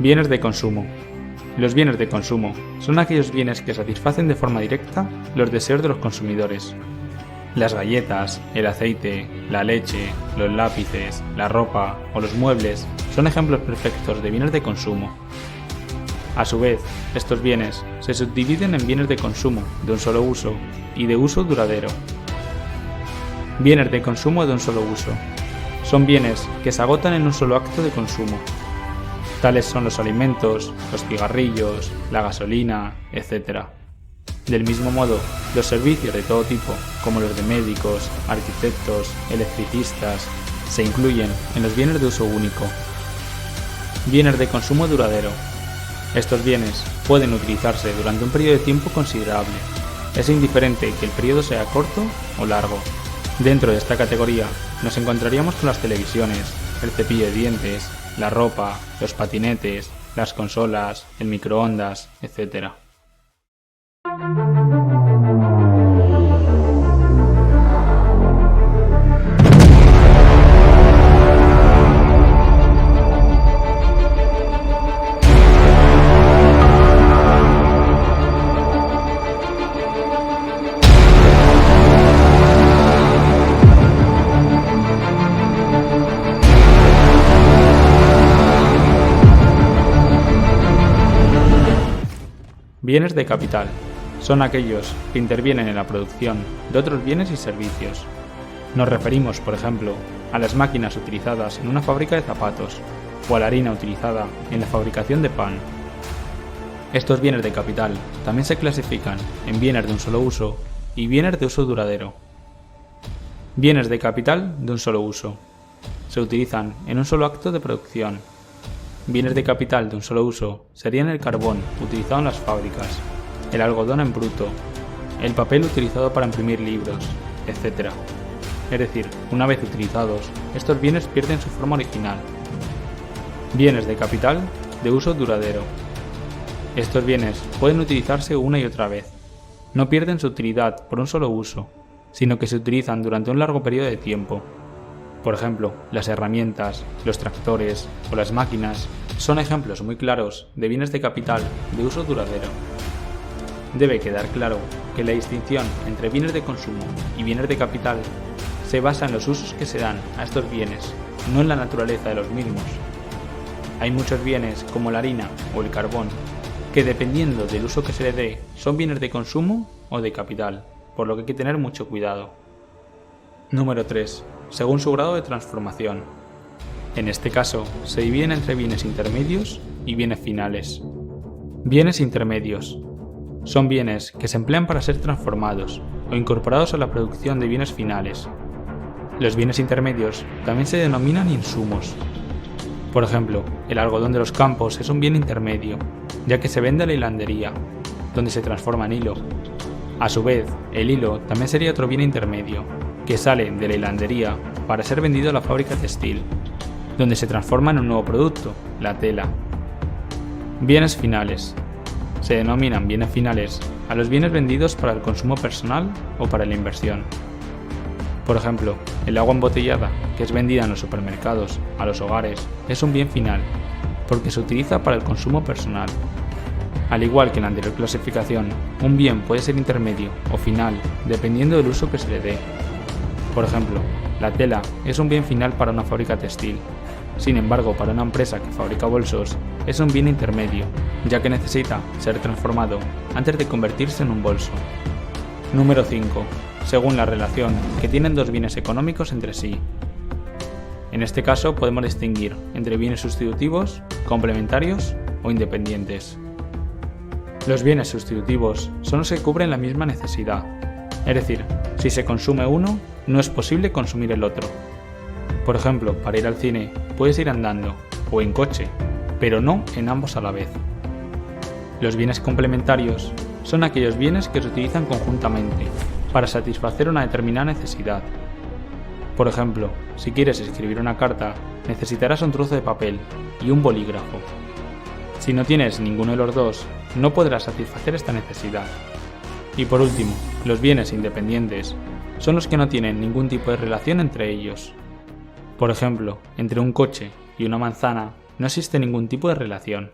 Bienes de consumo. Los bienes de consumo son aquellos bienes que satisfacen de forma directa los deseos de los consumidores. Las galletas, el aceite, la leche, los lápices, la ropa o los muebles son ejemplos perfectos de bienes de consumo. A su vez, estos bienes se subdividen en bienes de consumo de un solo uso y de uso duradero. Bienes de consumo de un solo uso. Son bienes que se agotan en un solo acto de consumo. Tales son los alimentos, los cigarrillos, la gasolina, etc. Del mismo modo, los servicios de todo tipo, como los de médicos, arquitectos, electricistas, se incluyen en los bienes de uso único. Bienes de consumo duradero. Estos bienes pueden utilizarse durante un periodo de tiempo considerable. Es indiferente que el periodo sea corto o largo. Dentro de esta categoría nos encontraríamos con las televisiones, el cepillo de dientes, la ropa, los patinetes, las consolas, el microondas, etc. Bienes de capital. Son aquellos que intervienen en la producción de otros bienes y servicios. Nos referimos, por ejemplo, a las máquinas utilizadas en una fábrica de zapatos o a la harina utilizada en la fabricación de pan. Estos bienes de capital también se clasifican en bienes de un solo uso y bienes de uso duradero. Bienes de capital de un solo uso. Se utilizan en un solo acto de producción. Bienes de capital de un solo uso serían el carbón utilizado en las fábricas, el algodón en bruto, el papel utilizado para imprimir libros, etc. Es decir, una vez utilizados, estos bienes pierden su forma original. Bienes de capital de uso duradero. Estos bienes pueden utilizarse una y otra vez. No pierden su utilidad por un solo uso, sino que se utilizan durante un largo periodo de tiempo. Por ejemplo, las herramientas, los tractores o las máquinas son ejemplos muy claros de bienes de capital de uso duradero. Debe quedar claro que la distinción entre bienes de consumo y bienes de capital se basa en los usos que se dan a estos bienes, no en la naturaleza de los mismos. Hay muchos bienes como la harina o el carbón que, dependiendo del uso que se le dé, son bienes de consumo o de capital, por lo que hay que tener mucho cuidado. Número 3. Según su grado de transformación. En este caso, se dividen entre bienes intermedios y bienes finales. Bienes intermedios. Son bienes que se emplean para ser transformados o incorporados a la producción de bienes finales. Los bienes intermedios también se denominan insumos. Por ejemplo, el algodón de los campos es un bien intermedio, ya que se vende a la hilandería, donde se transforma en hilo. A su vez, el hilo también sería otro bien intermedio, que sale de la hilandería para ser vendido a la fábrica textil, donde se transforma en un nuevo producto, la tela. Bienes finales. Se denominan bienes finales a los bienes vendidos para el consumo personal o para la inversión. Por ejemplo, el agua embotellada, que es vendida en los supermercados a los hogares, es un bien final, porque se utiliza para el consumo personal. Al igual que en la anterior clasificación, un bien puede ser intermedio o final, dependiendo del uso que se le dé. Por ejemplo, la tela es un bien final para una fábrica textil. Sin embargo, para una empresa que fabrica bolsos, es un bien intermedio, ya que necesita ser transformado antes de convertirse en un bolso. Número 5. Según la relación que tienen dos bienes económicos entre sí. En este caso podemos distinguir entre bienes sustitutivos, complementarios o independientes. Los bienes sustitutivos son los que cubren la misma necesidad. Es decir, si se consume uno, no es posible consumir el otro. Por ejemplo, para ir al cine, puedes ir andando o en coche, pero no en ambos a la vez. Los bienes complementarios son aquellos bienes que se utilizan conjuntamente para satisfacer una determinada necesidad. Por ejemplo, si quieres escribir una carta, necesitarás un trozo de papel y un bolígrafo. Si no tienes ninguno de los dos, no podrás satisfacer esta necesidad. Y por último, los bienes independientes son los que no tienen ningún tipo de relación entre ellos. Por ejemplo, entre un coche y una manzana no existe ningún tipo de relación.